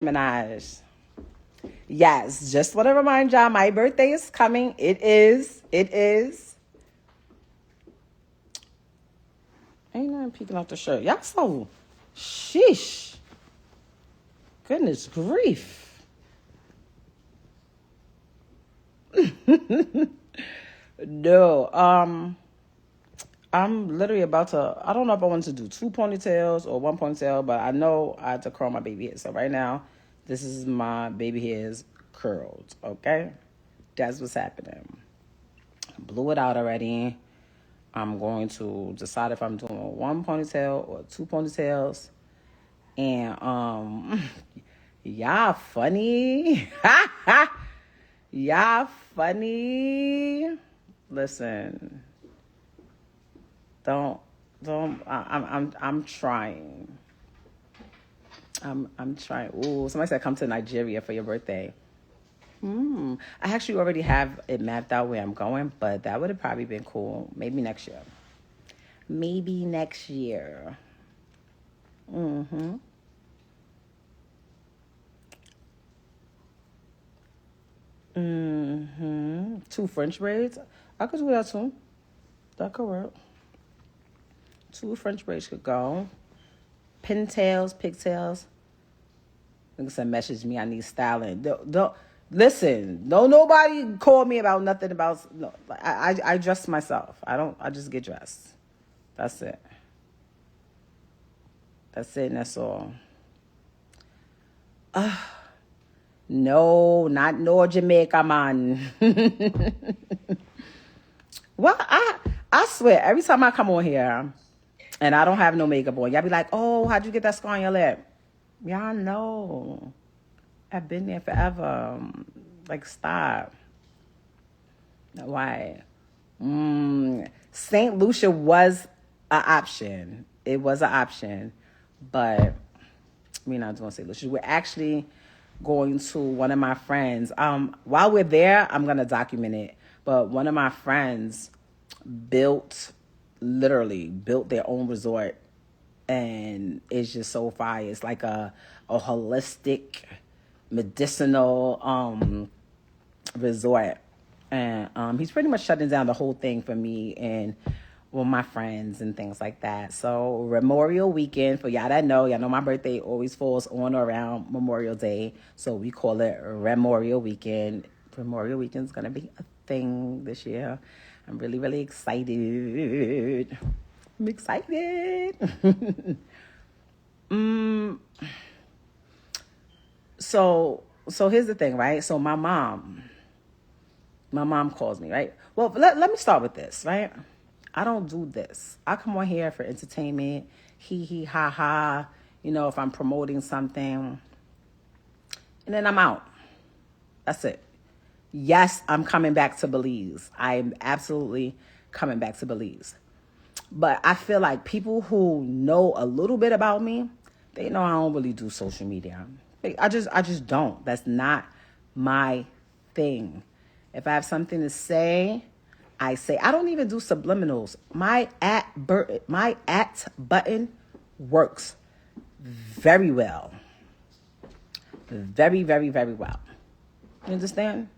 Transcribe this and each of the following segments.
Minaj. Yes, just want to remind y'all, my birthday is coming. It is. It is. Ain't nothing peeking off the shirt. Y'all so sheesh. Goodness grief. No, I'm literally about to, I don't know if I want to do 2 ponytails or 1 ponytail, but I know I had to curl my baby hair. So right now, this is my baby hairs curled, okay? That's what's happening. I blew it out already. I'm going to decide if I'm doing 1 ponytail or 2 ponytails. And y'all funny. Y'all funny. Listen. Don't I'm trying. I'm trying. Ooh, somebody said come to Nigeria for your birthday. I actually already have it mapped out where I'm going, but that would have probably been cool. Maybe next year. Maybe next year. 2 French braids. I could do that too. That could work. 2 French braids could go. Pintails, pigtails. Nigga said, message me. I need styling. Don't listen. Don't nobody call me about nothing about. No, I dress myself. I just get dressed. That's it. That's it, and that's all. No, not no Jamaica, man. Well, I swear, every time I come on here and I don't have no makeup on, y'all be like, oh, how'd you get that scar on your lip? Y'all know. I've been there forever. Like, stop. Why? St. Lucia was an option. It was an option. But we're not doing St. Lucia. We're actually going to one of my friends. While we're there, I'm going to document it. But one of my friends literally built their own resort. And it's just so fire. It's like a holistic, medicinal resort. And he's pretty much shutting down the whole thing for me and my friends and things like that. So Memorial Weekend, for y'all that know, y'all know my birthday always falls on or around Memorial Day. So we call it Memorial Weekend. Memorial Weekend's going to be a thing this year. I'm really, really excited. I'm excited. So here's the thing, right? So my mom calls me, right? Well, let me start with this, right? I don't do this. I come on here for entertainment, hee ha ha, if I'm promoting something, and then I'm out. That's it. Yes, I'm coming back to Belize. I'm absolutely coming back to Belize. But I feel like people who know a little bit about me, they know I don't really do social media. I just don't. That's not my thing. If I have something to say, I say. I don't even do subliminals. My at button works very well. Very, very, very well. You understand?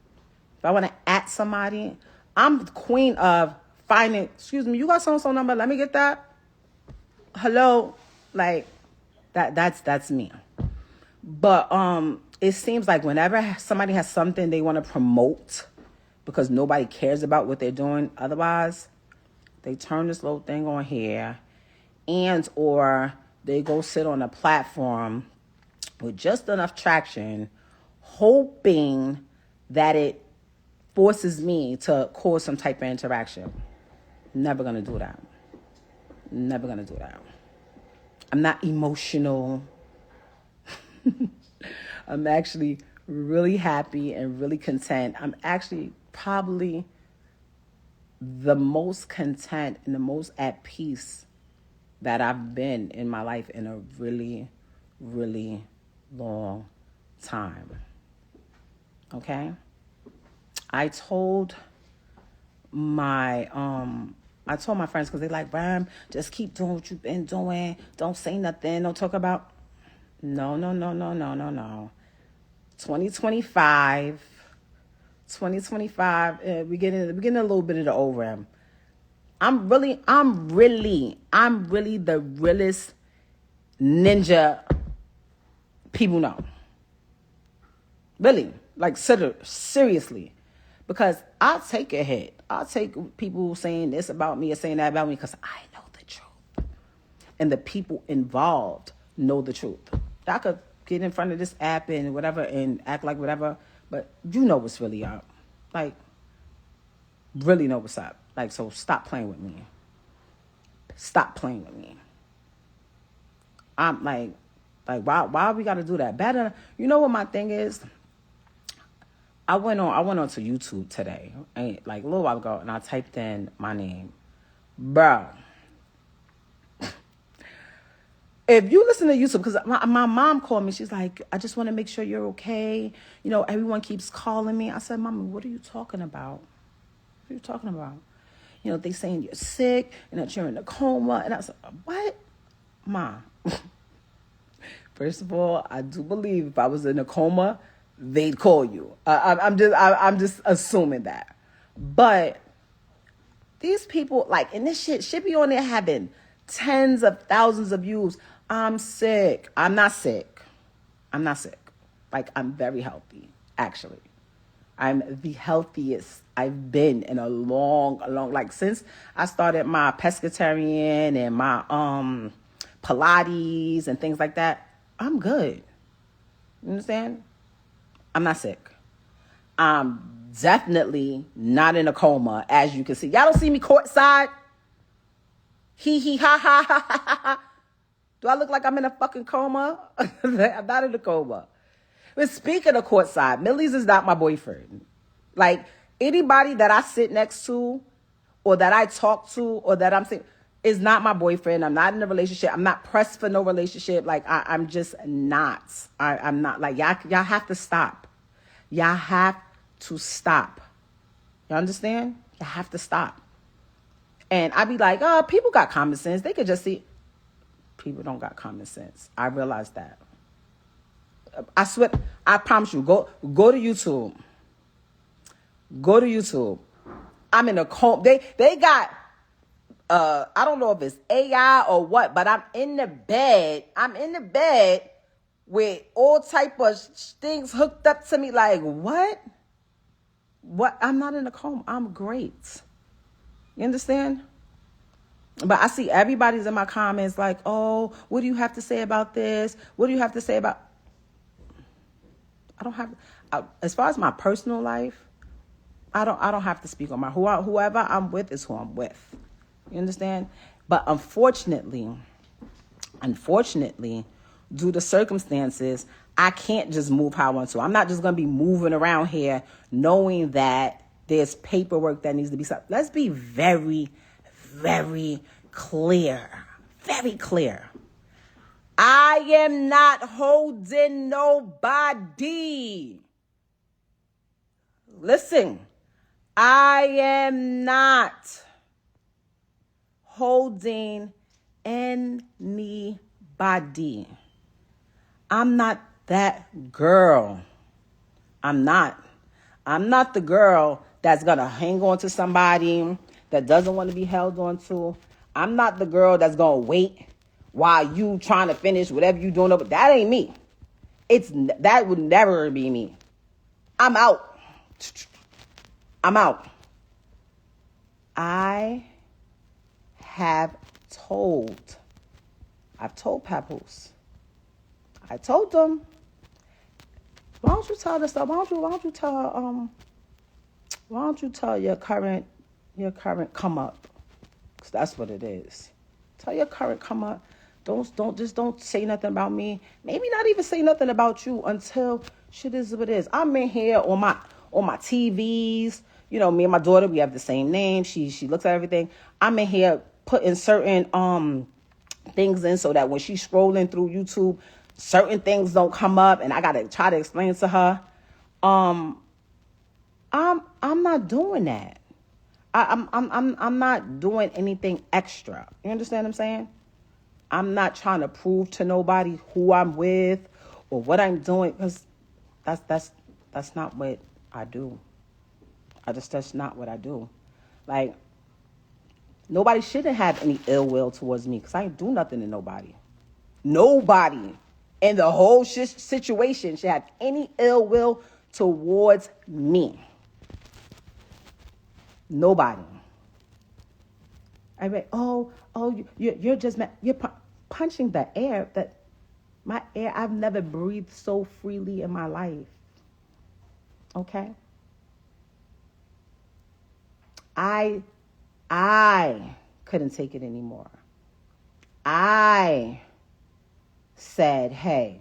If I want to at somebody, I'm the queen of finding, excuse me, you got so-and-so number? Let me get that. Hello? Like, that's me. But it seems like whenever somebody has something they want to promote, because nobody cares about what they're doing otherwise, they turn this little thing on here, and or they go sit on a platform with just enough traction, hoping that it forces me to cause some type of interaction. Never gonna do that. Never gonna do that. I'm not emotional. I'm actually really happy and really content. I'm actually probably the most content and the most at peace that I've been in my life in a really, really long time. Okay? I told my friends, because they're like, Ram, just keep doing what you've been doing. Don't say nothing. Don't talk about. No, no, no, no, no, no, no. 2025. 2025. We getting a little bit of the ORAM. I'm really the realest ninja people know. Really, like seriously, because I'll take a hit. I'll take people saying this about me or saying that about me because I know the truth, and the people involved know the truth. I could get in front of this app and whatever and act like whatever, but you know what's really up. Like, really know what's up. Like, so stop playing with me. Stop playing with me. I'm like why we gotta do that? Better, you know what my thing is? I went on to YouTube today, like a little while ago, and I typed in my name. Bro, if you listen to YouTube, because my mom called me, she's like, I just want to make sure you're okay. You know, everyone keeps calling me. I said, Mama, what are you talking about? What are you talking about? You know, they saying you're sick and that you're in a coma. And I was like, what? Ma. First of all, I do believe if I was in a coma, they'd call you. I'm just assuming that. But these people, like, and this shit should be on there having tens of thousands of views. I'm sick. I'm not sick. I'm not sick. Like, I'm very healthy, actually. I'm the healthiest I've been in a long, like, since I started my pescatarian and my Pilates and things like that. I'm good. You understand? I'm not sick. I'm definitely not in a coma, as you can see. Y'all don't see me courtside? Hee ha ha ha ha ha. Do I look like I'm in a fucking coma? I'm not in a coma. But speaking of courtside, Millie's is not my boyfriend. Like, anybody that I sit next to or that I talk to or that I'm saying is not my boyfriend. I'm not in a relationship. I'm not pressed for no relationship. Like, I'm just not. I'm not. Like, y'all have to stop. Y'all have to stop. You understand? You have to stop. And I be like, oh, people got common sense. They could just see. People don't got common sense. I realize that. I swear, I promise you, go to YouTube. Go to YouTube. I'm in a coma. They got, I don't know if it's AI or what, but I'm in the bed. I'm in the bed with all type of things hooked up to me. Like, what? What? I'm not in a coma. I'm great. You understand? But I see everybody's in my comments like, oh, what do you have to say about this? What do you have to say about... I don't have... as far as my personal life, I don't have to speak on my... Whoever I'm with is who I'm with. You understand? But unfortunately, due to circumstances, I can't just move how I want to. I'm not just going to be moving around here knowing that there's paperwork that needs to be signed. Let's be very, very clear. Very clear. I am not holding nobody. Listen, I am not holding anybody. I'm not that girl. I'm not the girl that's going to hang on to somebody that doesn't want to be held on to. I'm not the girl that's going to wait while you trying to finish whatever you doing. But that ain't me. That would never be me. I'm out. I'm out. I've told Papoose. I told them, why don't you tell this stuff? Why don't you tell your current come up? Because that's what it is. Tell your current come up. Don't say nothing about me. Maybe not even say nothing about you until shit is what it is. I'm in here on my TVs. You know, me and my daughter, we have the same name. She looks at everything. I'm in here putting certain things in so that when she's scrolling through YouTube, certain things don't come up, and I gotta try to explain to her. I'm not doing that. I'm not doing anything extra. You understand what I'm saying? I'm not trying to prove to nobody who I'm with or what I'm doing, because that's not what I do. That's not what I do. Like, nobody shouldn't have any ill will towards me because I ain't do nothing to nobody. Nobody in the whole situation should have any ill will towards me. Nobody. I mean, you're just mad. You're punching the air. That my air. I've never breathed so freely in my life. Okay. I couldn't take it anymore. I said, "Hey,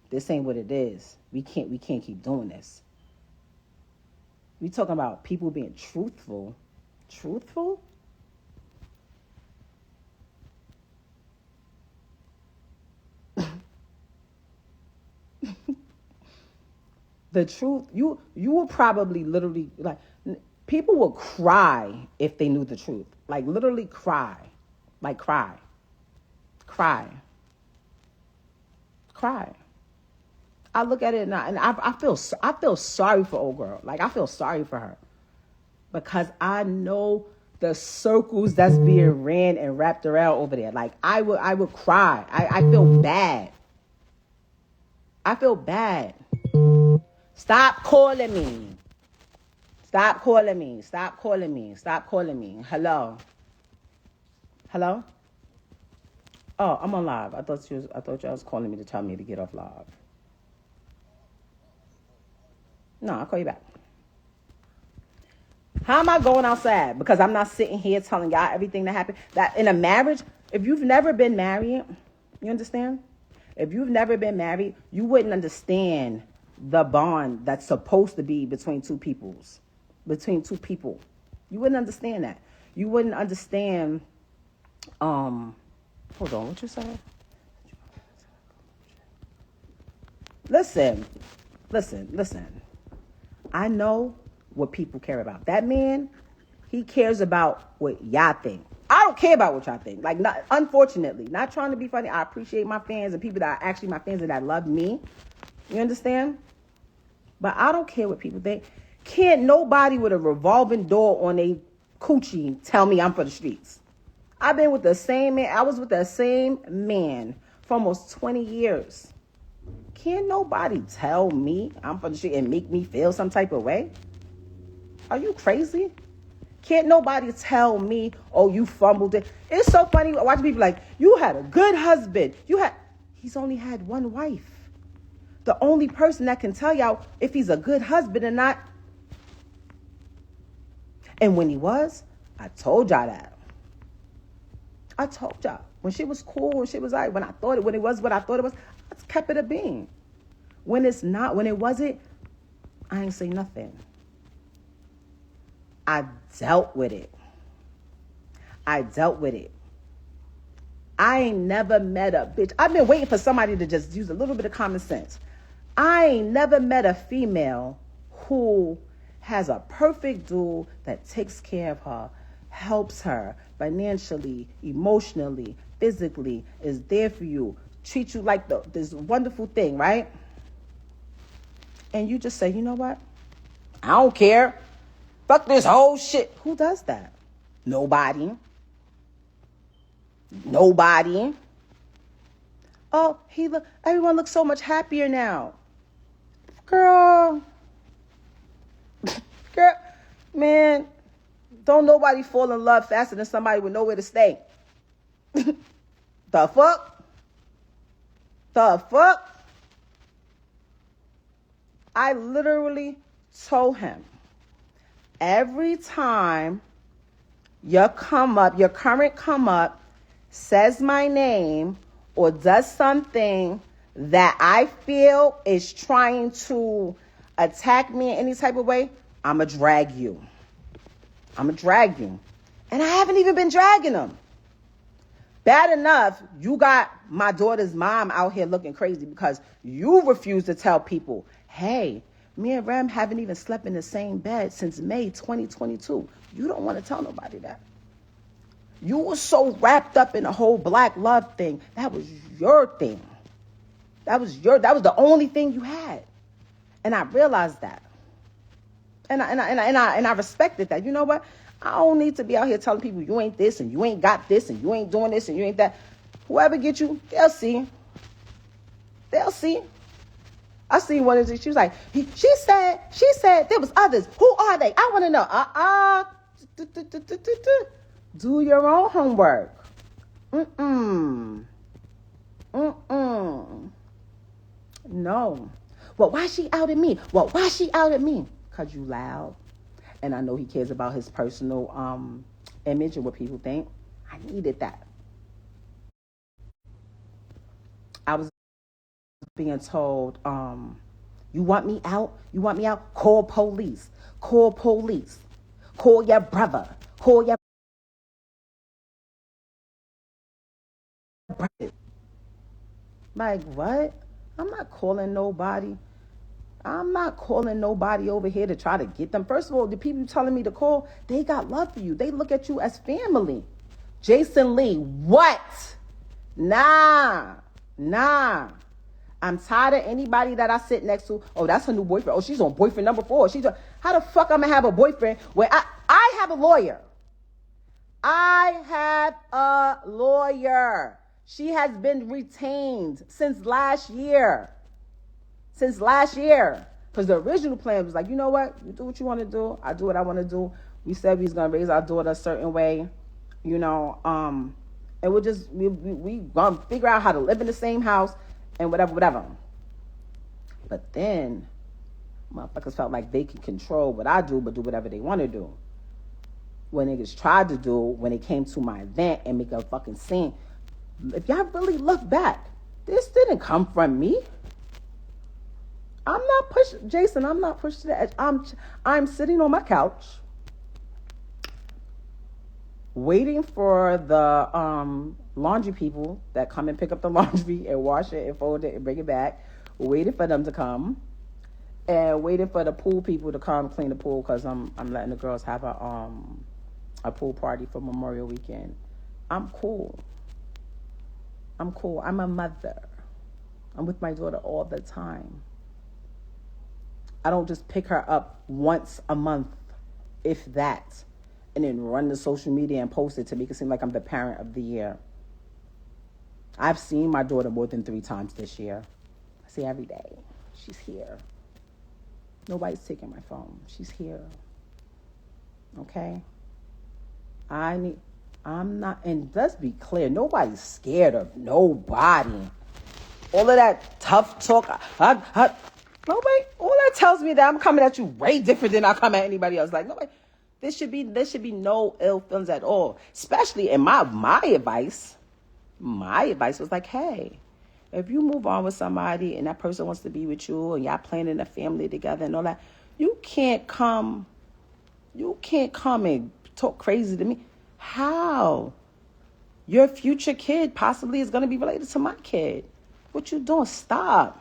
this ain't what it is. We can't keep doing this." We talking about people being truthful. Truthful? The truth, you will probably literally, like, people will cry if they knew the truth. Like, literally cry. Like, cry. Cry. I look at it and I feel sorry for old girl. Like, I feel sorry for her. Because I know the circles that's being ran and wrapped around over there. Like, I would cry. I feel bad. I feel bad. Stop calling me. Stop calling me. Stop calling me. Stop calling me. Hello. Hello? Oh, I'm on live. I thought you was calling me to tell me to get off live. No, I'll call you back. How am I going outside? Because I'm not sitting here telling y'all everything that happened. That in a marriage, if you've never been married, you understand? If you've never been married, you wouldn't understand the bond that's supposed to be between two people. You wouldn't understand that. You wouldn't understand, hold on, what you say? Listen. I know what people care about. That man, he cares about what y'all think. I don't care about what y'all think. Like, unfortunately, not trying to be funny. I appreciate my fans and people that are actually my fans and that love me. You understand? But I don't care what people think. Can't nobody with a revolving door on a coochie tell me I'm for the streets. I've been with the same man. I was with the same man for almost 20 years. Can't nobody tell me I'm for the street and make me feel some type of way? Are you crazy? Can't nobody tell me, oh, you fumbled it. It's so funny watching people like, you had a good husband. He's only had one wife. The only person that can tell y'all if he's a good husband or not. And when he was, I told y'all that. I told y'all. When she was cool, when she was like, when it was what I thought it was, I kept it a being. When it's not, when it wasn't, I ain't say nothing. I dealt with it. I ain't never met a bitch. I've been waiting for somebody to just use a little bit of common sense. I ain't never met a female who has a perfect dude that takes care of her, helps her financially, emotionally, physically, is there for you, treat you like this wonderful thing, right? And you just say, you know what? I don't care. Fuck this whole shit. Who does that? Nobody. Oh, everyone looks so much happier now. Girl, man, don't nobody fall in love faster than somebody with nowhere to stay. The fuck? I literally told him, every time your current come up says my name or does something that I feel is trying to attack me in any type of way, I'ma drag you. And I haven't even been dragging them. Bad enough, you got my daughter's mom out here looking crazy because you refuse to tell people, hey, me and Rem haven't even slept in the same bed since May 2022. You don't want to tell nobody that. You were so wrapped up in the whole black love thing. That was your thing. That was the only thing you had. And I realized that. And I respected that. You know what? I don't need to be out here telling people you ain't this and you ain't got this and you ain't doing this and you ain't that. Whoever get you, they'll see. They'll see. I seen one of these. She was like, she said there was others. Who are they? I want to know. Do your own homework. No. Well, why she outed me? Well, why she outed me? Because you loud. And I know he cares about his personal image and what people think. I needed that. I was being told, you want me out? You want me out? Call police. Call police. Call your brother. Call your brother. Like, what? I'm not calling nobody. I'm not calling nobody over here to try to get them. First of all, the people telling me to call, they got love for you. They look at you as family. Jason Lee, what? Nah. I'm tired of anybody that I sit next to. Oh, that's her new boyfriend. Oh, she's on boyfriend number 4. How the fuck I'm gonna have a boyfriend where I have a lawyer? I have a lawyer. She has been retained since last year. Because the original plan was like, you know what? You do what you want to do. I do what I want to do. We said we was going to raise our daughter a certain way, you know, and we going to figure out how to live in the same house and whatever. But then motherfuckers felt like they could control what I do, but do whatever they want to do. When niggas tried to do, when it came to my event and make a fucking scene, if y'all really look back, this didn't come from me. I'm not pushed to the edge. I'm sitting on my couch waiting for the laundry people that come and pick up the laundry and wash it and fold it and bring it back, waiting for them to come, and waiting for the pool people to come clean the pool because I'm letting the girls have a pool party for Memorial Weekend. I'm cool. I'm a mother. I'm with my daughter all the time. I don't just pick her up once a month, if that, and then run to social media and post it to make it seem like I'm the parent of the year. I've seen my daughter more than 3 times this year. I see her every day. She's here. Nobody's taking my phone. She's here. Okay? I'm not, and let's be clear, nobody's scared of nobody. All of that tough talk, nobody, all that tells me that I'm coming at you way different than I come at anybody else. Like, nobody, there should be no ill feelings at all. Especially in my advice was like, hey, if you move on with somebody and that person wants to be with you and y'all planning a family together and all that, you can't come and talk crazy to me. How? Your future kid possibly is going to be related to my kid. What you doing? Stop.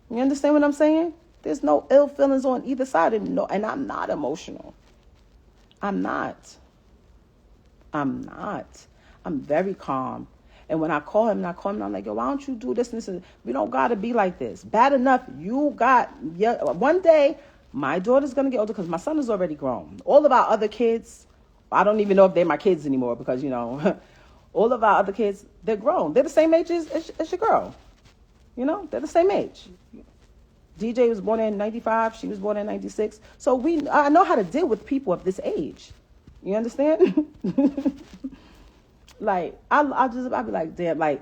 You understand what I'm saying? There's no ill feelings on either side. And I'm not emotional. I'm not. I'm very calm. And when I call him, I'm like, yo, why don't you do this and this? We don't got to be like this. Bad enough, one day, my daughter's going to get older because my son is already grown. All of our other kids, I don't even know if they're my kids anymore because, you know, all of our other kids, they're grown. They're the same age as your girl. You know, they're the same age. DJ was born in 95. She was born in 96. So I know how to deal with people of this age. You understand? Like, I'll be like, damn, like,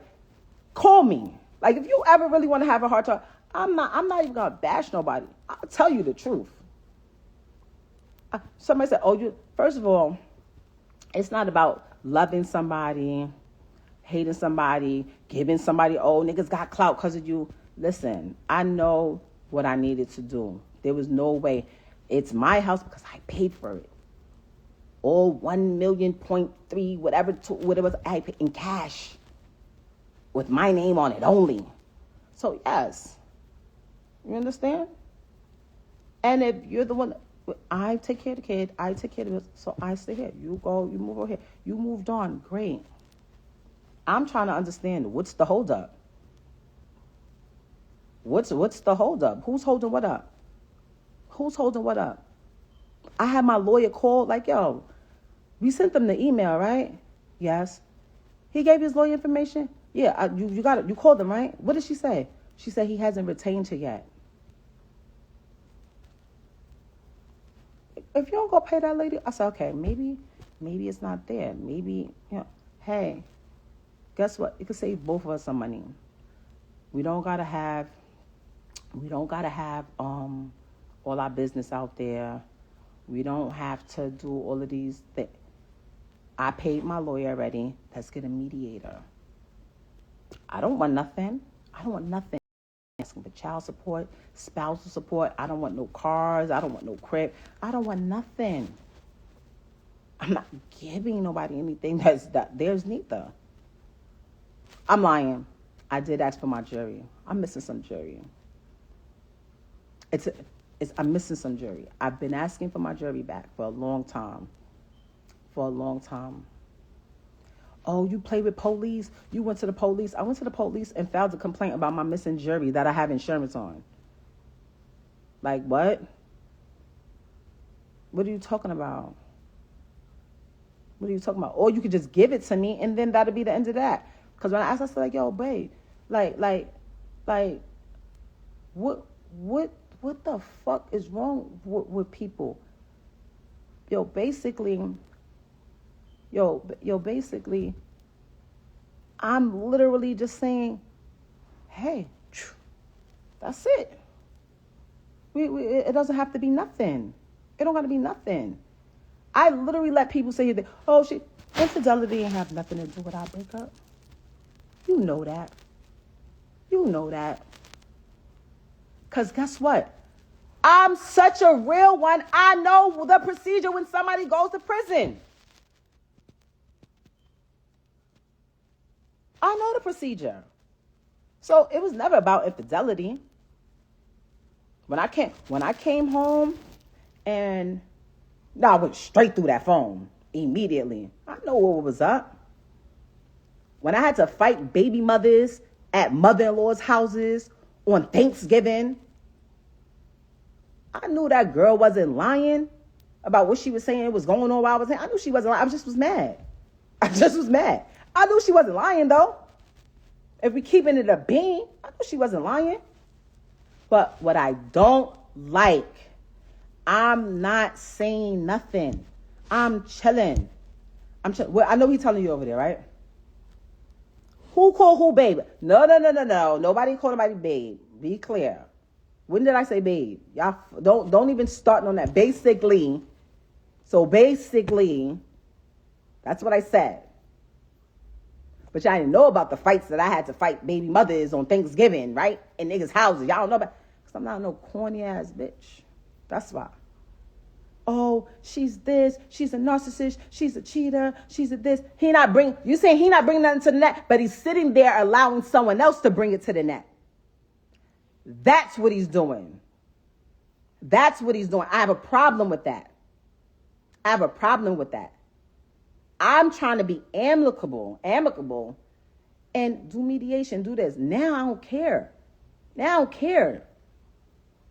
call me. Like, if you ever really want to have a hard talk, I'm not even going to bash nobody. I'll tell you the truth. Somebody said, first of all, it's not about loving somebody, hating somebody, giving somebody, niggas got clout because of you. Listen, I know what I needed to do. There was no way. It's my house because I paid for it. All 1 million, 0.3, whatever it was, I paid in cash with my name on it only. So yes, you understand? And if you're the one, I take care of the kid. I take care of it. So I stay here. You go, you move over here. You moved on. Great. I'm trying to understand what's the holdup. What's the holdup? Who's holding what up? Who's holding what up? I had my lawyer call, like, yo, we sent them the email, right? Yes. He gave his lawyer information? Yeah, you got it. You called him, right? What did she say? She said he hasn't retained her yet. If you don't go pay that lady, I said, okay, maybe it's not there. Maybe, hey, guess what? It could save both of us some money. We don't gotta have all our business out there. We don't have to do all of these things. I paid my lawyer already. Let's get a mediator. I don't want nothing. Asking for child support, spousal support. I don't want no cars. I don't want no crib. I don't want nothing. I'm not giving nobody anything there's neither. I'm lying. I did ask for my jury. I'm missing some jury. I'm missing some jury. I've been asking for my jury back for a long time. Oh, you play with police? You went to the police? I went to the police and filed a complaint about my missing jury that I have insurance on. Like, what? What are you talking about? Or you could just give it to me and then that'll be the end of that. Because when I asked, I said, like, yo, babe, like, what the fuck is wrong with people? Basically, I'm literally just saying, hey, that's it. It doesn't have to be nothing. It don't got to be nothing. I literally let people say that, infidelity ain't have nothing to do with our breakup. You know that. Because guess what? I'm such a real one. I know the procedure when somebody goes to prison. I know the procedure. So it was never about infidelity. When I came home and I went straight through that phone immediately. I know what was up. When I had to fight baby mothers at mother-in-law's houses on Thanksgiving, I knew that girl wasn't lying about what she was saying was going on while I was saying. I knew she wasn't lying. I just was mad. I knew she wasn't lying, though. If we keeping it a bean, I knew she wasn't lying. But what I don't like, I'm not saying nothing. I'm chilling. Well, I know he's telling you over there, right? Who called who babe? No. Nobody called nobody babe. Be clear. When did I say babe? Y'all don't even start on that. Basically, that's what I said. But y'all didn't know about the fights that I had to fight baby mothers on Thanksgiving, right? In niggas' houses. Y'all don't know about, because I'm not no corny ass bitch. That's why. Oh, she's this. She's a narcissist. She's a cheater. She's a this. You saying he not bringing nothing to the net, but he's sitting there allowing someone else to bring it to the net. That's what he's doing. I have a problem with that. I'm trying to be amicable, and do mediation, do this. Now I don't care.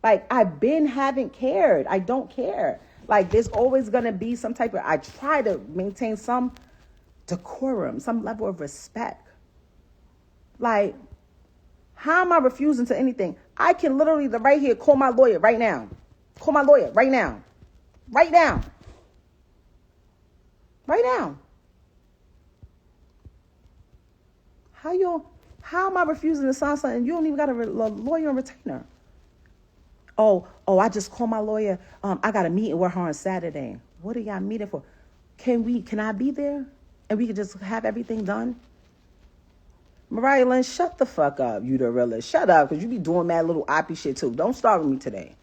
Like, haven't cared. I don't care. Like, there's always going to be some type of, I try to maintain some decorum, some level of respect. Like, how am I refusing to anything? I can literally, right here, call my lawyer right now. Right now. How am I refusing to sign something? You don't even got a lawyer and retainer. Oh, I just called my lawyer. I got a meeting with her on Saturday. What are y'all meeting for? Can I be there? And we can just have everything done? Mariah Lynn, shut the fuck up, you the realist. Shut up, because you be doing mad little oppie shit too. Don't start with me today.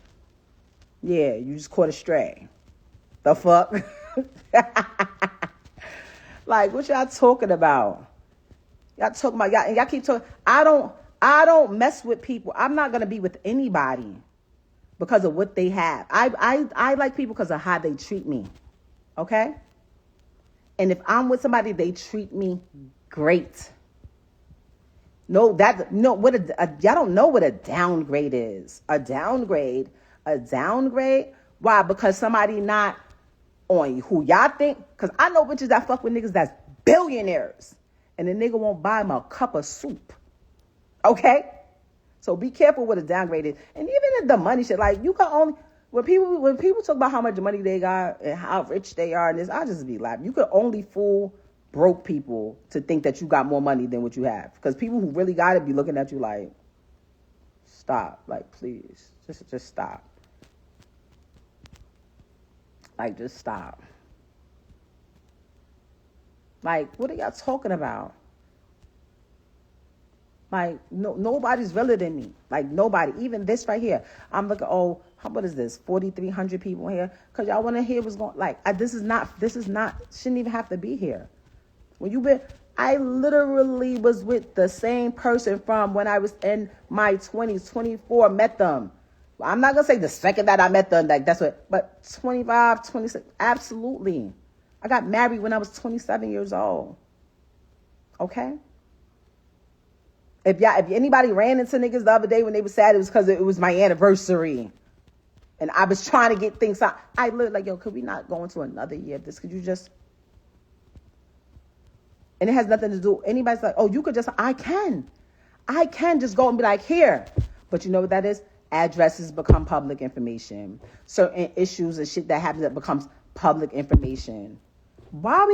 Yeah, you just caught a stray. The fuck? Like, what y'all talking about? Y'all keep talking. I don't mess with people. I'm not gonna be with anybody. because of what they have. I like people because of how they treat me. Okay? And if I'm with somebody, they treat me great. Y'all don't know what a downgrade is. A downgrade. Why? Because somebody not on who y'all think. Because I know bitches that fuck with niggas that's billionaires, and the nigga won't buy them a cup of soup. Okay? So be careful what a downgrade is. And even if the money shit, like you can only when people talk about how much money they got and how rich they are, and this, I just be laughing. You could only fool broke people to think that you got more money than what you have. Because people who really got it be looking at you like, stop. Like, please. Just stop. Like, just stop. Like, what are y'all talking about? Like, nobody's realer than me. Like, nobody. Even this right here. I'm looking, what is this? 4,300 people here. Because y'all want to hear what's going, like, this is not, shouldn't even have to be here. I literally was with the same person from when I was in my 20s, 24, met them. I'm not going to say the second that I met them, like that's what, but 25, 26, absolutely. I got married when I was 27 years old. Okay? If anybody ran into niggas the other day when they were sad, it was because it was my anniversary. And I was trying to get things out. I looked like, could we not go into another year of this? Could you just... And it has nothing to do. Anybody's like, you could just, I can just go and be like, here. But you know what that is? Addresses become public information. Certain issues and shit that happens that becomes public information. Why?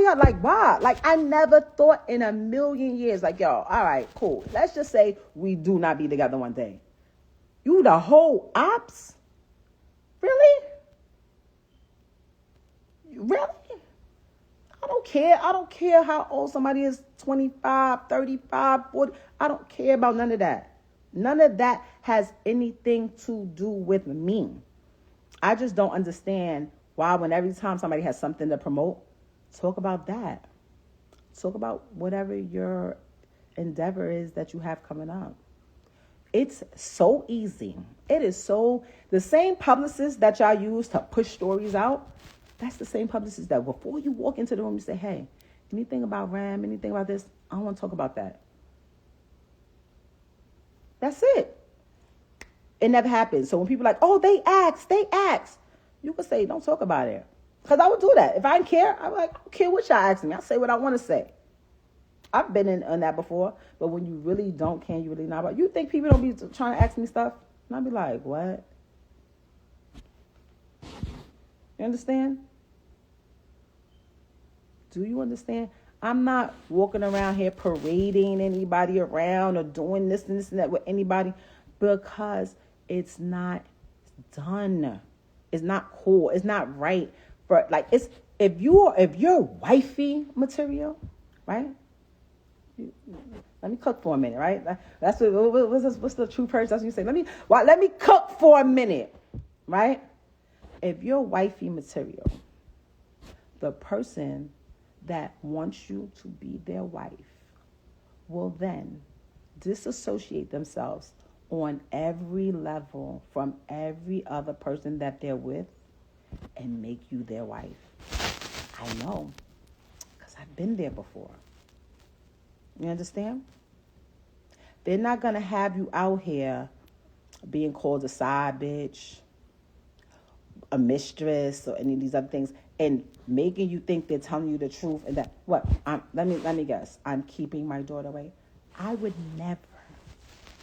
Like, I never thought in a million years, like, all right, cool. Let's just say we do not be together one day. You the whole ops? Really? Really? I don't care how old somebody is, 25, 35, 40. I don't care about none of that. None of that has anything to do with me. I just don't understand why when every time somebody has something to promote, talk about that. Talk about whatever your endeavor is that you have coming up. It's so easy. It is so, the same publicists that y'all use to push stories out, that's the same publicist that before you walk into the room, you say, hey, anything about Ram, anything about this? I don't want to talk about that. That's it. It never happens. So when people are like, they asked. You can say, don't talk about it. Because I would do that. If I didn't care, I'm like, I don't care what y'all ask me. I say what I want to say. I've been on that before. But when you really don't care, you really not about, you think people don't be trying to ask me stuff? And I'll be like, what? You understand? Do you understand? I'm not walking around here parading anybody around or doing this and that with anybody because it's not done. It's not cool. It's not right. For like, it's if you're wifey material, right? Let me cook for a minute, right? That's what's the true person? That's what you say. Let me cook for a minute, right? If you're wifey material, the person that wants you to be their wife will then disassociate themselves on every level from every other person that they're with and make you their wife. I know, because I've been there before. You understand? They're not going to have you out here being called a side bitch, a mistress, or any of these other things, and making you think they're telling you the truth. And that, let me guess, I'm keeping my daughter away. I would never,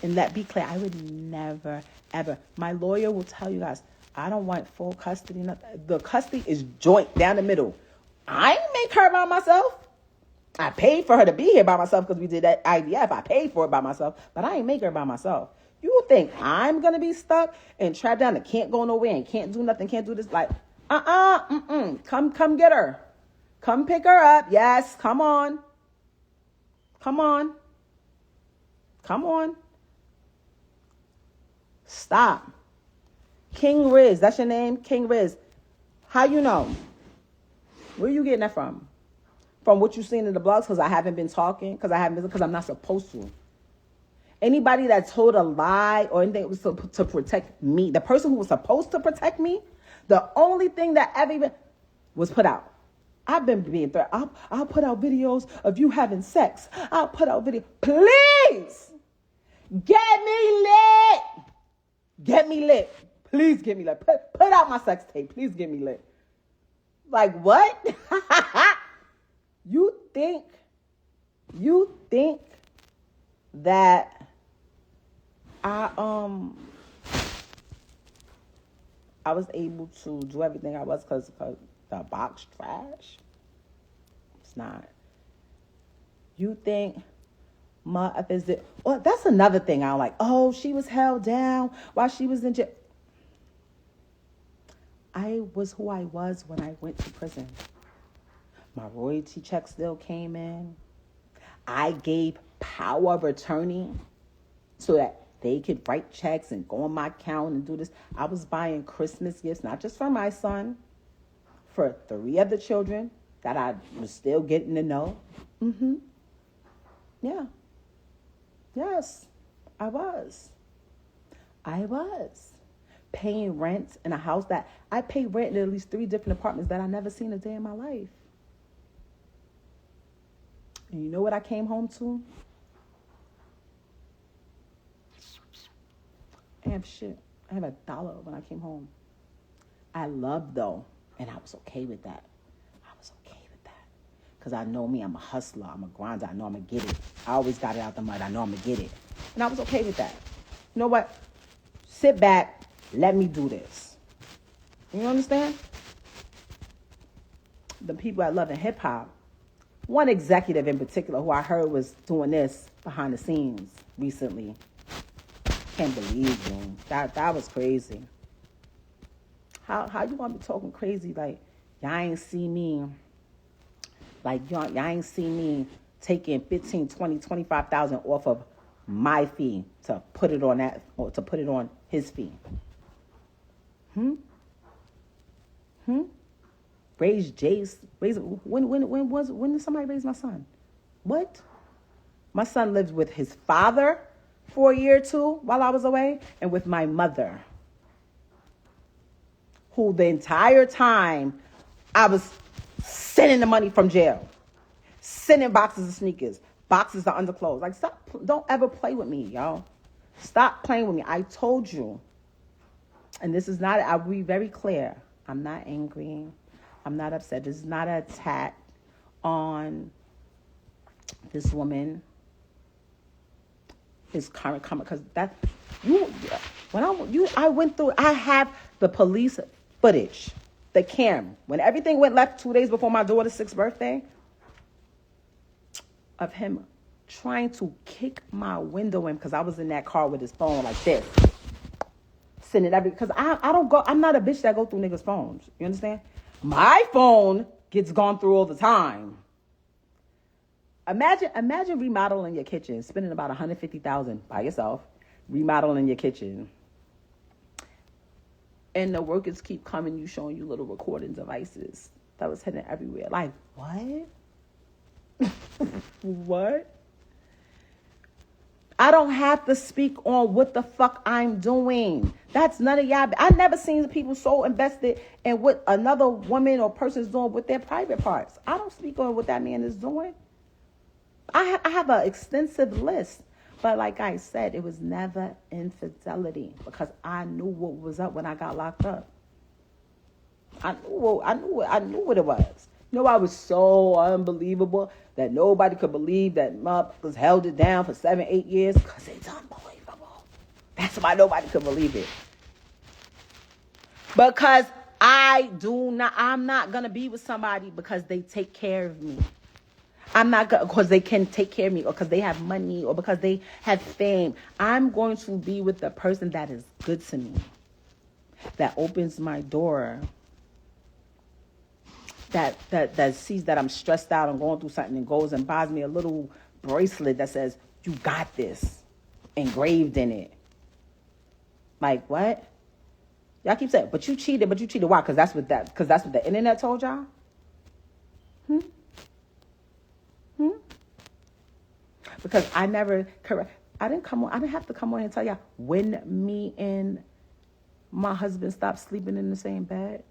and be clear, I would never, ever. My lawyer will tell you guys, I don't want full custody. The custody is joint down the middle. I didn't make her by myself. I paid for her to be here by myself because we did that IVF. I paid for it by myself, but I ain't make her by myself. You think I'm going to be stuck and trapped down and can't go nowhere and can't do nothing, can't do this? Like, come get her. Come pick her up. Yes, come on. Stop. King Riz, that's your name? King Riz. How you know? Where are you getting that from? From what you've seen in the blogs? Because I haven't been talking? Because I'm not supposed to. Anybody that told a lie or anything was to protect me, the person who was supposed to protect me, the only thing that ever even was put out. I've been being threatened. I'll put out videos of you having sex. I'll put out video. Please get me lit. Get me lit. Please get me lit. Put out my sex tape. Please get me lit. Like what? You think that I was able to do everything I was because the box trash? It's not. You think motherfuckers well, that's another thing I don't like. Oh, she was held down while she was in jail. I was who I was when I went to prison. My royalty check still came in. I gave power of attorney so that they could write checks and go on my account and do this. I was buying Christmas gifts, not just for my son, for 3 other children that I was still getting to know. Yeah. Yes, I was. Paying rent in a house that I paid rent in at least 3 different apartments that I never seen a day in my life. And you know what I came home to? I have shit. I have $1 when I came home. I loved though, and I was okay with that. Because I know me, I'm a hustler, I'm a grinder, I know I'm going to get it. I always got it out the mud, I know I'm going to get it. And I was okay with that. You know what? Sit back, let me do this. You understand? The people at Love and Hip Hop, one executive in particular who I heard was doing this behind the scenes recently. Can't believe it. That was crazy. How you want to be talking crazy like y'all ain't see me? Like y'all ain't see me taking 15, 20, 25,000 off of my fee to put it on that, or to put it on his fee. Raise Jace. When did somebody raise my son? What? My son lived with his father for a year or 2 while I was away, and with my mother, who the entire time I was sending the money from jail, sending boxes of sneakers, boxes of underclothes. Like, stop, don't ever play with me, y'all. Stop playing with me. I told you, and this is not, I'll be very clear, I'm not angry, I'm not upset. This is not an attack on this woman, his current comment, because that, I went through, I have the police footage, the cam, when everything went left 2 days before my daughter's 6th birthday, of him trying to kick my window in because I was in that car with his phone like this, sending because I'm not a bitch that go through niggas' phones. You understand? My phone gets gone through all the time. Imagine remodeling your kitchen, spending about $150,000 by yourself, remodeling your kitchen, and the workers keep coming, you showing you little recording devices that was hidden everywhere. Like, what? What? I don't have to speak on what the fuck I'm doing. That's none of y'all. I never seen people so invested in what another woman or person is doing with their private parts. I don't speak on what that man is doing. I have an extensive list. But like I said, it was never infidelity because I knew what was up when I got locked up. I knew what it was. You know, I was so unbelievable that nobody could believe that motherfuckers held it down for 7-8 years because it's unbelievable. That's why nobody could believe it. Because I'm not going to be with somebody because they take care of me. I'm not going because they can take care of me or because they have money or because they have fame. I'm going to be with the person that is good to me, that opens my door, that sees that I'm stressed out and going through something and goes and buys me a little bracelet that says, "You got this," engraved in it. Like, what? Y'all keep saying, but you cheated. Why? Because that's what the internet told y'all? Because I never correct. I didn't have to come on and tell y'all when me and my husband stopped sleeping in the same bed.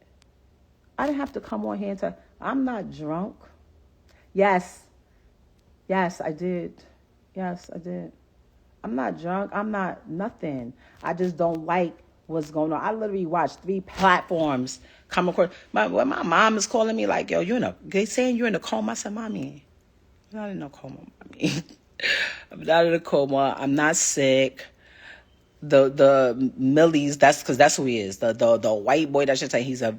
I didn't have to come on here and tell. I'm not drunk. Yes. Yes, I did. Yes, I did. I'm not drunk. I'm not nothing. I just don't like what's going on. I literally watched 3 platforms come across. My mom is calling me like, yo, they saying you're in a coma. I said, mommy, I'm not in a coma, mommy. I'm not in a coma. I'm not sick. The Millies, that's who he is. The white boy that should say he's a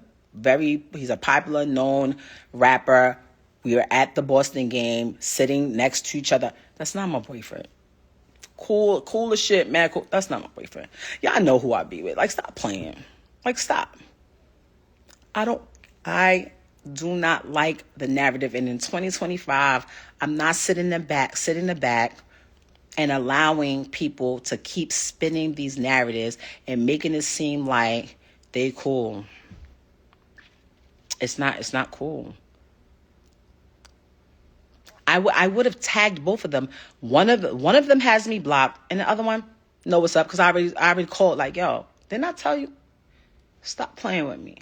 popular known rapper. We were at the Boston game, sitting next to each other. That's not my boyfriend. Cool as shit, man. Cool. That's not my boyfriend. Y'all know who I be with. Like, stop playing. Like, stop. I do not like the narrative. And in 2025, I'm not sitting in the back and allowing people to keep spinning these narratives and making it seem like they cool. It's not cool. I would have tagged both of them. One of them has me blocked, and the other one know what's up because I already called like, yo, didn't I tell you? Stop playing with me.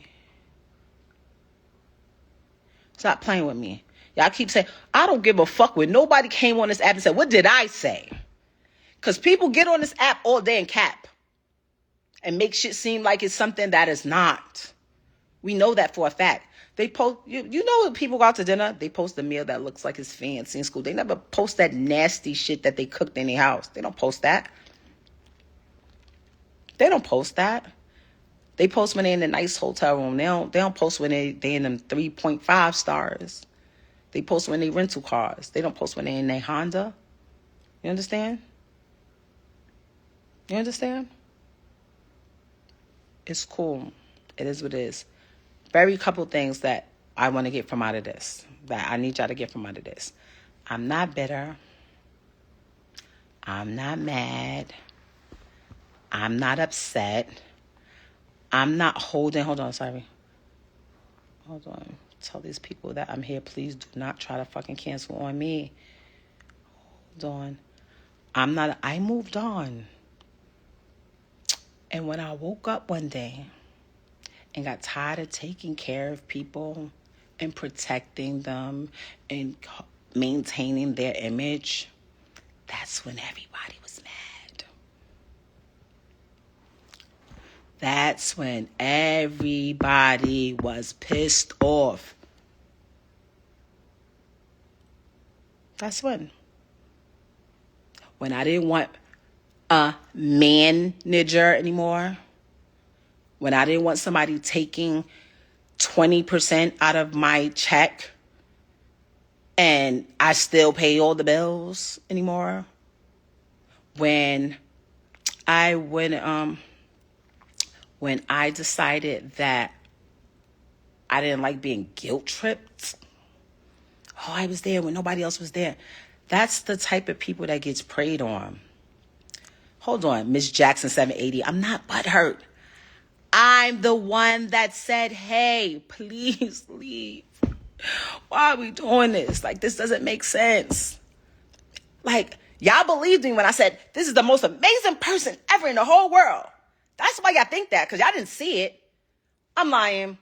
Stop playing with me. Y'all keep saying, I don't give a fuck when nobody came on this app and said, what did I say? Because people get on this app all day and cap and make shit seem like it's something that is not. We know that for a fact. They post, you know, when people go out to dinner, they post a meal that looks like it's fancy in school. They never post that nasty shit that they cooked in their house. They don't post that. They don't post that. They post when they're in a nice hotel room. They don't post when they in them 3.5 stars. They post when they rental cars. They don't post when they in their Honda. You understand? You understand? It's cool. It is what it is. Very couple things that I want to get from out of this. That I need y'all to get from out of this. I'm not bitter. I'm not mad. I'm not upset. I'm not hold on, sorry. Hold on. Tell these people that I'm here. Please do not try to fucking cancel on me. Hold on. I moved on. And when I woke up one day and got tired of taking care of people and protecting them and maintaining their image, that's when everybody was mad. That's when everybody was pissed off. That's when I didn't want a manager anymore, when I didn't want somebody taking 20% out of my check and I still pay all the bills anymore, when I decided that I didn't like being guilt tripped. Oh, I was there when nobody else was there. That's the type of people that gets preyed on. Hold on, Miss Jackson 780. I'm not butthurt. I'm the one that said, hey, please leave. Why are we doing this? Like, this doesn't make sense. Like, y'all believed me when I said, this is the most amazing person ever in the whole world. That's why y'all think that, because y'all didn't see it. I'm lying.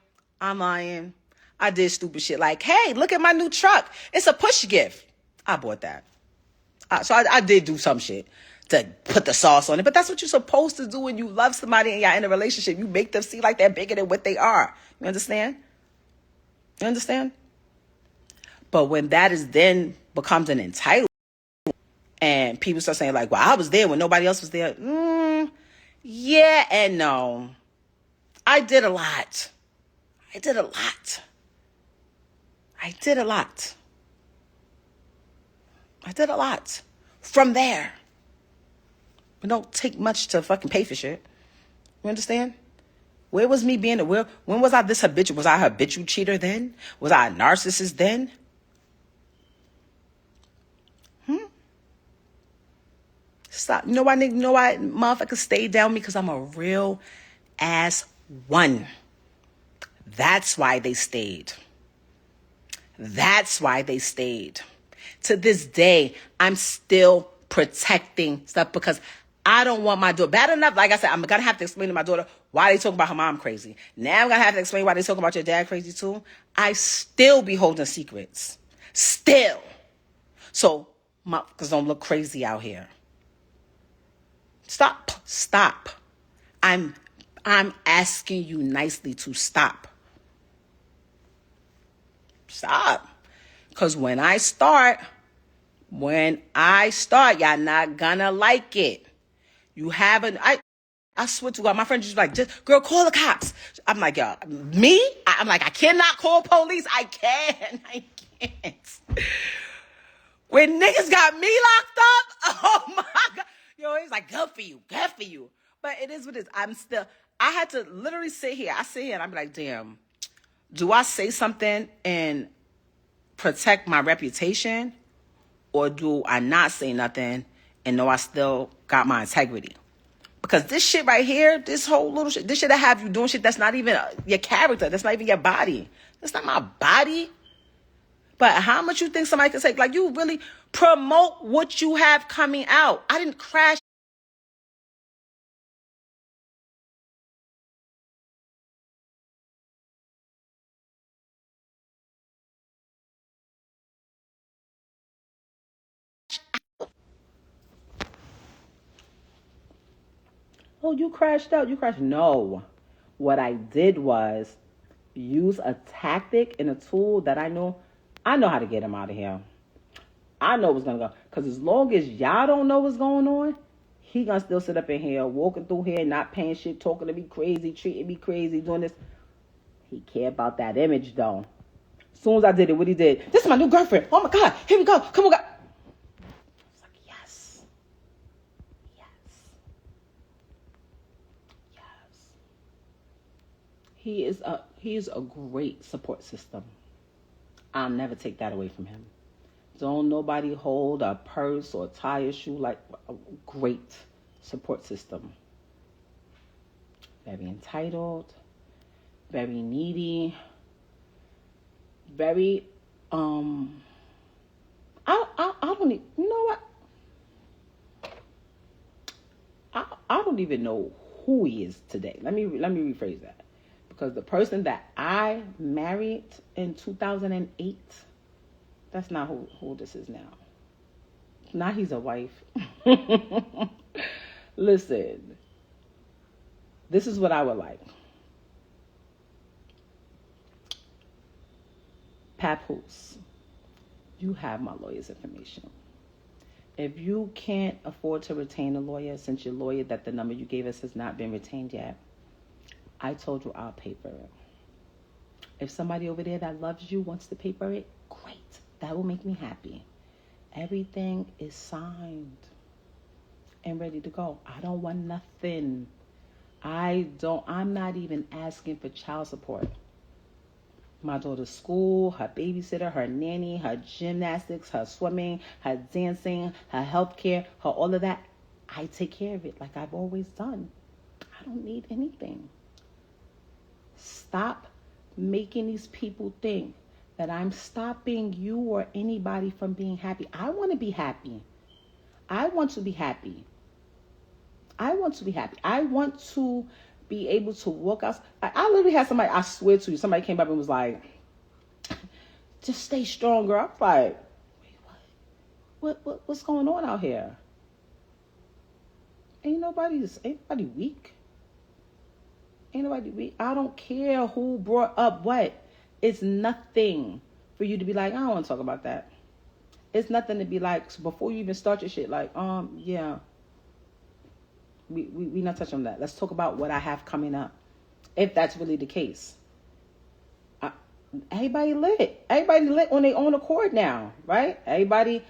I did stupid shit like, hey, look at my new truck. It's a push gift. I bought that. So I did do some shit to put the sauce on it. But that's what you're supposed to do when you love somebody and you're in a relationship. You make them see like they're bigger than what they are. You understand? You understand? But when that is then becomes an entitlement and people start saying like, well, I was there when nobody else was there. Yeah and no. I did a lot. From there. It don't take much to fucking pay for shit. You understand? Where was me being? When was I this habitual? Was I a habitual cheater then? Was I a narcissist then? Stop. You know why, nigga? You know why motherfuckers stay down? Because I'm a real ass one. That's why they stayed. To this day, I'm still protecting stuff because I don't want my daughter. Bad enough, like I said, I'm going to have to explain to my daughter why they talking about her mom crazy. Now I'm going to have to explain why they talking about your dad crazy too. I still be holding secrets. Still. So, because don't look crazy out here. Stop. I'm asking you nicely to stop. Stop. Because when I start, y'all not gonna like it. You haven't, I swear to God, my friend just like, girl, call the cops. I'm like, y'all, me? I'm like, I cannot call police. I can't. When niggas got me locked up, oh my God. Yo, he's like, good for you. But it is what it is. I had to literally sit here. I sit here and I'm like, damn, do I say something and protect my reputation? Or do I not say nothing and know I still got my integrity? Because this shit right here, this whole little shit, this shit that have you doing shit that's not even your character. That's not even your body. That's not my body. But how much you think somebody can take? Like, you really promote what you have coming out. I didn't crash. Oh, you crashed out. No. What I did was use a tactic and a tool that I know how to get him out of here. I know what's going to go. Because as long as y'all don't know what's going on, he going to still sit up in here, walking through here, not paying shit, talking to me crazy, treating me crazy, doing this. He care about that image, though. As soon as I did it, what he did, this is my new girlfriend. Oh, my God. Here we go. Come on, God. I was like, yes. He is a great support system. I'll never take that away from him. Don't nobody hold a purse or tie a shoe like a great support system. Very entitled, very needy, very I don't even, you know what? I don't even know who he is today. Let me rephrase that. Because the person that I married in 2008, that's not who this is now. Now he's a wife. Listen, this is what I would like. Papoose, you have my lawyer's information. If you can't afford to retain a lawyer, since your lawyer that the number you gave us has not been retained yet, I told you I'll pay for it. If somebody over there that loves you wants to pay for it, great. That will make me happy. Everything is signed and ready to go. I don't want nothing. I'm not even asking for child support. My daughter's school, her babysitter, her nanny, her gymnastics, her swimming, her dancing, her healthcare, her all of that. I take care of it like I've always done. I don't need anything. Stop making these people think that I'm stopping you or anybody from being happy. I want to be happy. I want to be happy. I want to be able to walk out. I literally had somebody, I swear to you, somebody came up and was like, just stay strong, girl. I'm like, wait, what's going on out here? Ain't nobody weak. Ain't nobody weak. I don't care who brought up what. It's nothing for you to be like, I don't want to talk about that. It's nothing to be like, so before you even start your shit, like, yeah. We not touching on that. Let's talk about what I have coming up. If that's really the case. Everybody lit. Everybody lit on their own accord now, right? Everybody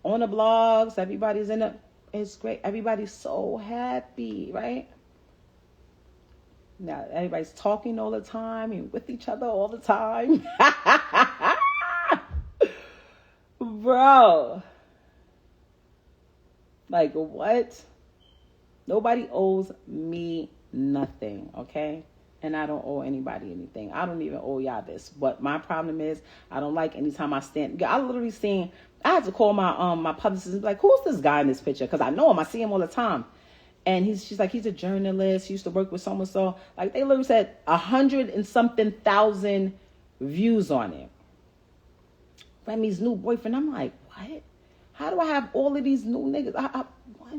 on the blogs. Everybody's in the, it's great. Everybody's so happy, right? Now, everybody's talking all the time and with each other all the time. Bro. Like, what? Nobody owes me nothing, okay? And I don't owe anybody anything. I don't even owe y'all this. But my problem is, I don't like anytime I stand. I literally seen. I had to call my publicist and be like, who's this guy in this picture? Because I know him. I see him all the time. And she's like, he's a journalist. He used to work with so and so. Like, they literally said 100 and something thousand views on it. Remy's new boyfriend. I'm like, what? How do I have all of these new niggas? What?